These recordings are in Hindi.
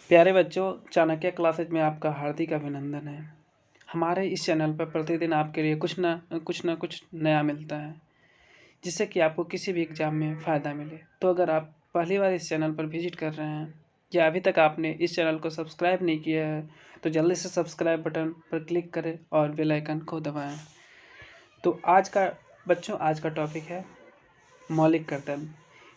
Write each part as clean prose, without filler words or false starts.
प्यारे बच्चों, चाणक्य क्लासेज में आपका हार्दिक अभिनंदन है। हमारे इस चैनल पर प्रतिदिन आपके लिए कुछ न कुछ नया मिलता है, जिससे कि आपको किसी भी एग्ज़ाम में फ़ायदा मिले। तो अगर आप पहली बार इस चैनल पर विजिट कर रहे हैं या अभी तक आपने इस चैनल को सब्सक्राइब नहीं किया है, तो जल्दी से सब्सक्राइब बटन पर क्लिक करें और बेल आइकन को दबाएँ। तो आज का टॉपिक है मौलिक कर्तव्य।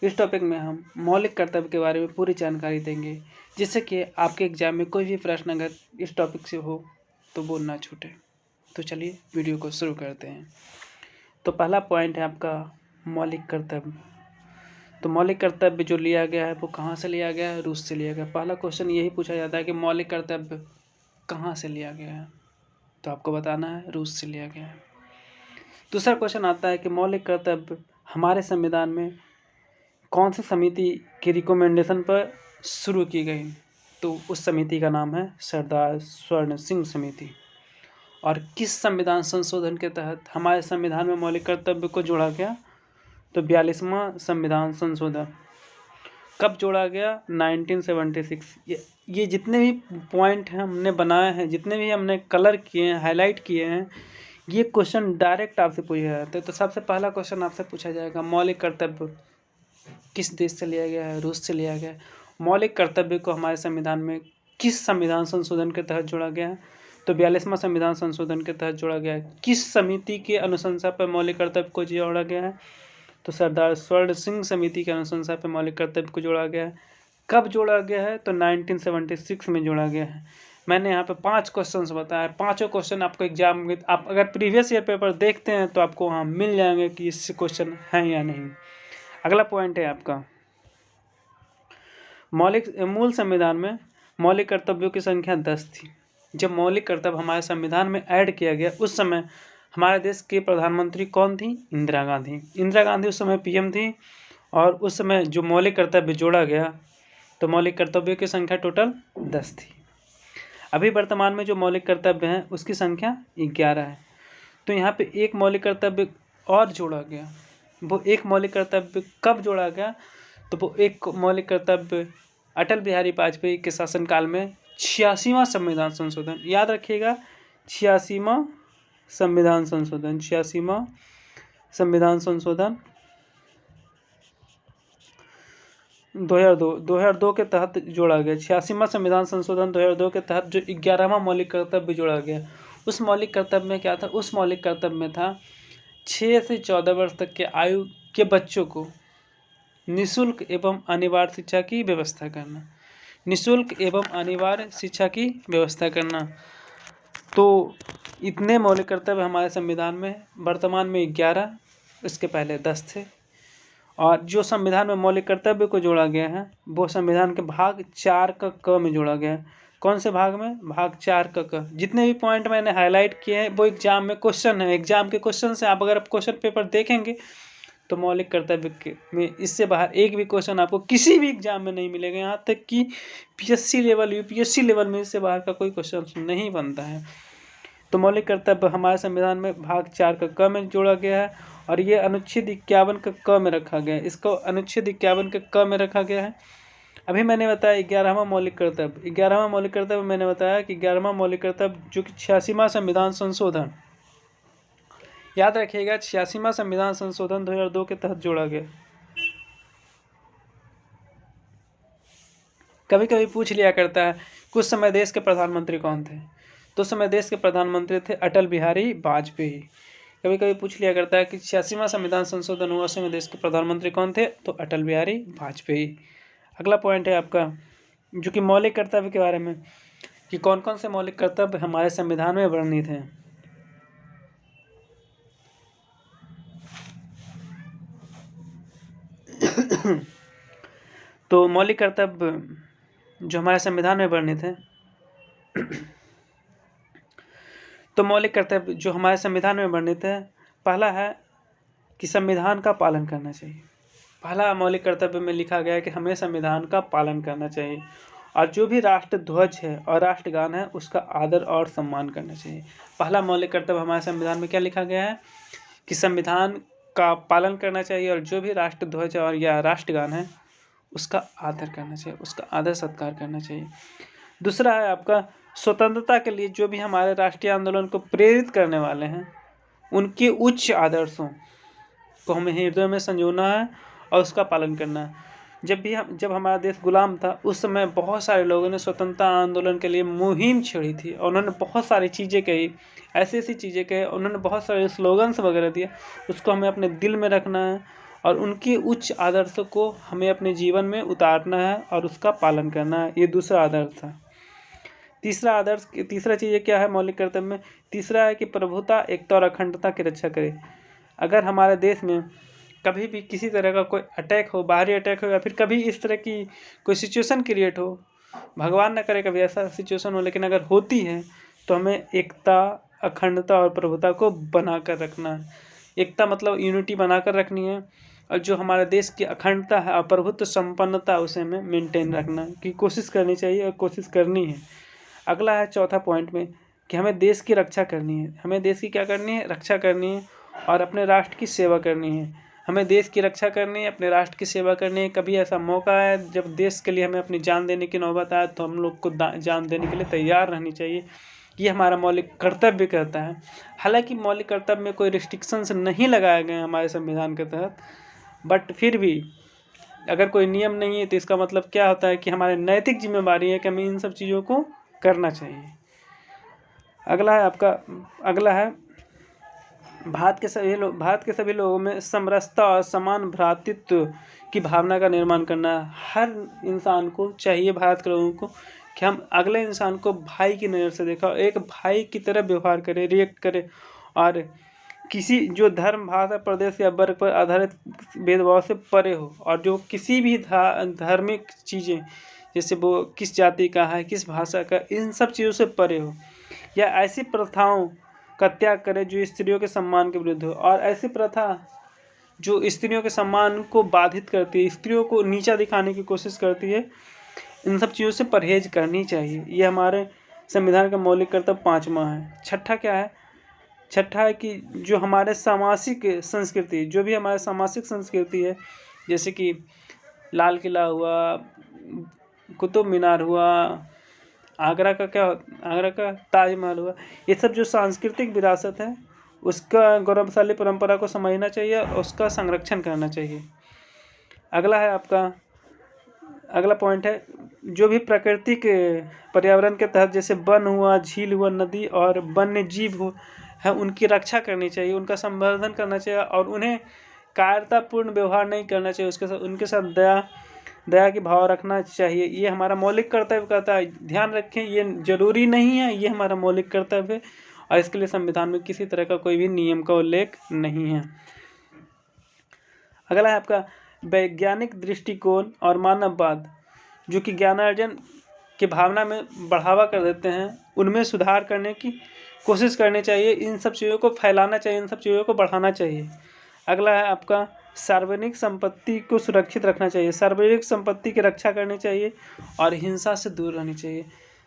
इस टॉपिक में हम मौलिक कर्तव्य के बारे में पूरी जानकारी देंगे, जिससे कि आपके एग्जाम में कोई भी प्रश्न अगर इस टॉपिक से हो तो वो ना छूटे। तो चलिए वीडियो को शुरू करते हैं। तो पहला पॉइंट है आपका मौलिक कर्तव्य। तो मौलिक कर्तव्य जो लिया गया है वो कहाँ से लिया गया है? रूस से लिया गया। पहला क्वेश्चन यही पूछा जाता है कि मौलिक कर्तव्य कहाँ से लिया गया है, तो आपको बताना है रूस से लिया गया है। दूसरा क्वेश्चन आता है कि मौलिक कर्तव्य हमारे संविधान में कौन सी समिति की रिकमेंडेशन पर शुरू की गई? तो उस समिति का नाम है सरदार स्वर्ण सिंह समिति। और किस संविधान संशोधन के तहत हमारे संविधान में मौलिक कर्तव्य को जोड़ा गया? तो 42वां संविधान संशोधन। कब जोड़ा गया? 1976। ये जितने भी पॉइंट हैं हमने बनाए हैं, जितने भी हमने कलर किए हैं, हाईलाइट किए हैं, ये क्वेश्चन डायरेक्ट आपसे पूछे जाते हैं। तो सबसे पहला क्वेश्चन आपसे पूछा जाएगा मौलिक कर्तव्य किस देश से लिया गया है? रूस से लिया गया है। मौलिक कर्तव्य को हमारे संविधान में किस संविधान संशोधन के तहत जोड़ा गया है? तो 42वां संविधान संशोधन के तहत जोड़ा गया है। किस समिति की अनुशंसा पर मौलिक कर्तव्य को जोड़ा गया है? तो सरदार स्वर्ण सिंह समिति की अनुशंसा पर मौलिक कर्तव्य को जोड़ा गया है। कब जोड़ा गया है? तो 1976 में जोड़ा गया है। मैंने यहाँ पे 5 क्वेश्चंस बताए। पाँचों क्वेश्चन आपको एग्जाम में, आप अगर प्रीवियस ईयर पेपर देखते हैं तो आपको वहाँ मिल जाएंगे कि इससे क्वेश्चन हैं या नहीं। अगला पॉइंट है आपका मूल संविधान में मौलिक कर्तव्यों की संख्या 10 थी। जब मौलिक कर्तव्य हमारे संविधान में ऐड किया गया, उस समय हमारे देश के प्रधानमंत्री कौन थी? इंदिरा गांधी। इंदिरा गांधी उस समय पीएम थी। और उस समय जो मौलिक कर्तव्य जोड़ा गया, तो मौलिक कर्तव्यों की संख्या टोटल 10 थी। अभी वर्तमान में जो मौलिक कर्तव्य हैं उसकी संख्या 11 है। तो यहाँ पे एक मौलिक कर्तव्य और जोड़ा गया। वो एक मौलिक कर्तव्य कब जोड़ा गया? तो वो एक मौलिक कर्तव्य अटल बिहारी वाजपेयी के शासनकाल में 86वां संविधान संशोधन, याद रखिएगा 86वां संविधान संशोधन, 86वां संविधान संशोधन 2002 के तहत जोड़ा गया। 86वां संविधान संशोधन 2002 के तहत जो 11वां मौलिक कर्तव्य जोड़ा गया, उस मौलिक कर्तव्य में क्या था? उस मौलिक कर्तव्य में था 6 से 14 वर्ष तक के आयु के बच्चों को निःशुल्क एवं अनिवार्य शिक्षा की व्यवस्था करना। निःशुल्क एवं अनिवार्य शिक्षा की व्यवस्था करना। तो इतने मौलिक कर्तव्य हमारे संविधान में वर्तमान में 11, इसके पहले 10 थे। और जो संविधान में मौलिक कर्तव्य को जोड़ा गया है वो संविधान के भाग 4 का क में जोड़ा गया है। कौन से भाग में? भाग 4 का क। जितने भी पॉइंट मैंने हाईलाइट किए हैं वो एग्जाम में क्वेश्चन है। एग्जाम के क्वेश्चन से आप अगर क्वेश्चन पेपर देखेंगे तो मौलिक कर्तव्य में इससे बाहर एक भी क्वेश्चन आपको किसी भी एग्जाम में नहीं मिलेगा। यहाँ तक कि पीएससी लेवल, यूपीएससी लेवल में इससे बाहर का कोई क्वेश्चन नहीं बनता है। तो मौलिक कर्तव्य हमारे संविधान में भाग 4 का क में जोड़ा गया है। और ये अनुच्छेद 51 का क में रखा गया है। इसको अनुच्छेद 51 के क में रखा गया है। अभी मैंने बताया 11वां मौलिक कर्तव्य। 11वां मौलिक कर्तव्य मैंने बताया कि 11वां मौलिक कर्तव्य जो कि 86वां संविधान संशोधन, याद रखिएगा 86वां संविधान संशोधन 2002 के तहत जोड़ा गया। कभी कभी पूछ लिया करता है कुछ समय देश के प्रधानमंत्री कौन थे? तो उस समय देश के प्रधानमंत्री थे अटल बिहारी वाजपेयी। कभी कभी पूछ लिया करता है कि 86वां संविधान संशोधन हुआ, उस समय देश के प्रधानमंत्री कौन थे? तो अटल बिहारी वाजपेयी। अगला पॉइंट है आपका जो कि मौलिक कर्तव्य के बारे में, कि कौन कौन से मौलिक कर्तव्य हमारे संविधान में वर्णित हैं। तो मौलिक कर्तव्य जो हमारे संविधान में वर्णित है, तो मौलिक कर्तव्य जो हमारे संविधान में वर्णित है, पहला है कि संविधान का पालन करना चाहिए। पहला मौलिक कर्तव्य में लिखा गया है कि हमें संविधान का पालन करना चाहिए। और जो भी राष्ट्र ध्वज है और राष्ट्रगान है उसका आदर और सम्मान करना चाहिए। पहला मौलिक कर्तव्य हमारे संविधान में क्या लिखा गया है? कि संविधान का पालन करना चाहिए और जो भी राष्ट्र ध्वज और या राष्ट्रगान है उसका आदर करना चाहिए, उसका आदर सत्कार करना चाहिए। दूसरा है आपका स्वतंत्रता के लिए जो भी हमारे राष्ट्रीय आंदोलन को प्रेरित करने वाले हैं, उनके उच्च आदर्शों को हमें हृदय में संजोना है और उसका पालन करना है। जब हमारा देश गुलाम था, उस समय बहुत सारे लोगों ने स्वतंत्रता आंदोलन के लिए मुहिम छेड़ी थी और उन्होंने बहुत सारी चीज़ें कही, ऐसी चीज़ें कही, उन्होंने बहुत सारे स्लोगन्स वगैरह दिए। उसको हमें अपने दिल में रखना है और उनके उच्च आदर्शों को हमें अपने जीवन में उतारना है और उसका पालन करना है। ये दूसरा आदर्श था। तीसरा चीज़ क्या है मौलिक कर्तव्य में? तीसरा है कि प्रभुता, एकता और अखंडता की रक्षा करे। अगर हमारे देश में कभी भी किसी तरह का कोई अटैक हो, बाहरी अटैक हो, या फिर कभी इस तरह की कोई सिचुएशन क्रिएट हो, भगवान न करे कभी ऐसा सिचुएशन हो, लेकिन अगर होती है तो हमें एकता, अखंडता और प्रभुता को बना कर रखना है। एकता मतलब यूनिटी बना कर रखनी है, और जो हमारे देश की अखंडता है और प्रभुत्व संपन्नता, उसे हमें मेंटेन रखना की कोशिश करनी चाहिए और कोशिश करनी है। अगला है चौथा पॉइंट में कि हमें देश की रक्षा करनी है। हमें देश की क्या करनी है? रक्षा करनी है और अपने राष्ट्र की सेवा करनी है। हमें देश की रक्षा करनी है, अपने राष्ट्र की सेवा करनी है। कभी ऐसा मौका है जब देश के लिए हमें अपनी जान देने की नौबत आए तो हम लोग को जान देने के लिए तैयार रहनी चाहिए। ये हमारा मौलिक कर्तव्य कहता है। हालांकि मौलिक कर्तव्य में कोई रिस्ट्रिक्शंस नहीं लगाए गए हमारे संविधान के तहत, बट फिर भी अगर कोई नियम नहीं है तो इसका मतलब क्या होता है कि हमारी नैतिक जिम्मेदारी है कि हमें इन सब चीज़ों को करना चाहिए। अगला है भारत के सभी लोगों में समरसता और समान भ्रातृत्व की भावना का निर्माण करना। हर इंसान को चाहिए, भारत के लोगों को, कि हम अगले इंसान को भाई की नज़र से देखा, एक भाई की तरह व्यवहार करें, रिएक्ट करें, और किसी जो धर्म, भाषा, प्रदेश या वर्ग पर आधारित भेदभाव से परे हो, और जो किसी भी धार्मिक चीज़ें, जैसे वो किस जाति का है, किस भाषा का, इन सब चीज़ों से परे हो, या ऐसी प्रथाओं का त्याग करे जो स्त्रियों के सम्मान के विरुद्ध हो, और ऐसी प्रथा जो स्त्रियों के सम्मान को बाधित करती है, स्त्रियों को नीचा दिखाने की कोशिश करती है, इन सब चीज़ों से परहेज करनी चाहिए। ये हमारे संविधान का मौलिक कर्तव्य 5वां है। छठा क्या है? छठा है कि जो हमारे सामाजिक संस्कृति, जो भी हमारे सामाजिक संस्कृति है, जैसे कि लाल किला हुआ, कुतुब मीनार हुआ, आगरा का ताजमहल हुआ, ये सब जो सांस्कृतिक विरासत है, उसका गौरवशाली परंपरा को समझना चाहिए और उसका संरक्षण करना चाहिए। अगला पॉइंट है जो भी प्राकृतिक पर्यावरण के तहत, जैसे वन हुआ, झील हुआ, नदी और वन्य जीव है, उनकी रक्षा करनी चाहिए, उनका संवर्धन करना चाहिए और उन्हें कायरतापूर्ण व्यवहार नहीं करना चाहिए। उनके साथ दया की भाव रखना चाहिए। ये हमारा मौलिक कर्तव्य कहता है। ध्यान रखें, ये जरूरी नहीं है, ये हमारा मौलिक कर्तव्य है और इसके लिए संविधान में किसी तरह का कोई भी नियम का उल्लेख नहीं है। अगला है आपका वैज्ञानिक दृष्टिकोण और मानववाद, जो कि ज्ञानार्जन की भावना में बढ़ावा कर देते हैं, उनमें सुधार करने की कोशिश करनी चाहिए। इन सब चीज़ों को फैलाना चाहिए, इन सब चीज़ों को बढ़ाना चाहिए। अगला है आपका सार्वजनिक संपत्ति को सुरक्षित रखना चाहिए, सार्वजनिक संपत्ति की रक्षा करनी चाहिए और हिंसा से दूर रहनी चाहिए।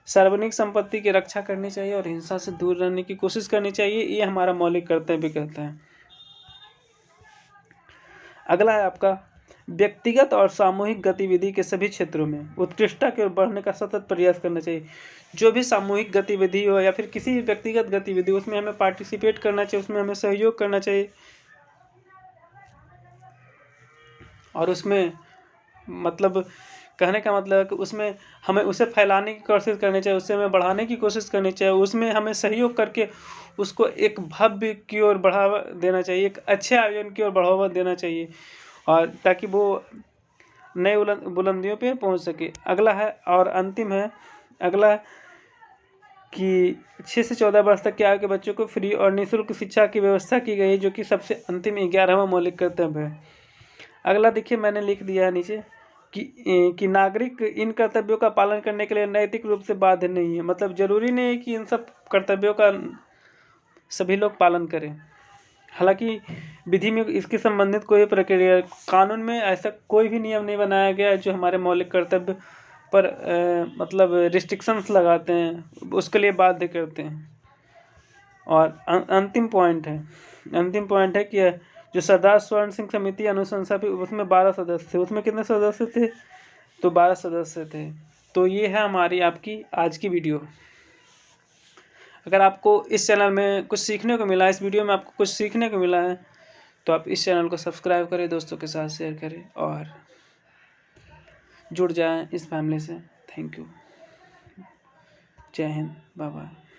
सार्वजनिक संपत्ति की रक्षा करनी चाहिए और हिंसा से दूर रहने की कोशिश करनी चाहिए। ये हमारा मौलिक कर्तव्य कहता है। अगला है आपका व्यक्तिगत और सामूहिक गतिविधि के सभी क्षेत्रों में उत्कृष्टता की ओर बढ़ने का सतत प्रयास करना चाहिए। जो भी सामूहिक गतिविधि हो या फिर किसी भी व्यक्तिगत गतिविधि, उसमें हमें पार्टिसिपेट करना चाहिए, उसमें हमें सहयोग करना चाहिए और उसमें मतलब कहने का मतलब है कि उसमें हमें उसे फैलाने की कोशिश करनी चाहिए, उससे हमें बढ़ाने की कोशिश करनी चाहिए, उसमें हमें सहयोग करके उसको एक भव्य की ओर बढ़ावा देना चाहिए, एक अच्छे आयोजन की ओर बढ़ावा देना चाहिए और ताकि वो नए बुलंदियों पे पहुंच सके। अगला है और अंतिम है, अगला कि 6 से 14 वर्ष तक के आयु के बच्चों को फ्री और निःशुल्क शिक्षा की व्यवस्था की गई है, जो कि सबसे अंतिम 11वां मौलिक कर्तव्य है। अगला देखिए मैंने लिख दिया है नीचे कि नागरिक इन कर्तव्यों का पालन करने के लिए नैतिक रूप से बाध्य नहीं है। मतलब जरूरी नहीं है कि इन सब कर्तव्यों का सभी लोग पालन करें। हालांकि विधि में इसके संबंधित कोई प्रक्रिया, कानून में ऐसा कोई भी नियम नहीं बनाया गया जो हमारे मौलिक कर्तव्य पर मतलब रिस्ट्रिक्शंस लगाते हैं, उसके लिए बाध्य करते हैं। और अंतिम पॉइंट है कि जो सरदार स्वर्ण सिंह समिति अनुशंसा भी, उसमें 12 सदस्य थे। उसमें कितने सदस्य थे? तो 12 सदस्य थे। तो ये है हमारी आपकी आज की वीडियो। अगर आपको इस चैनल में कुछ सीखने को मिला, इस वीडियो में आपको कुछ सीखने को मिला है, तो आप इस चैनल को सब्सक्राइब करें, दोस्तों के साथ शेयर करें और जुड़ जाएं इस फैमिली से। Thank you. जय हिंद। Bye bye.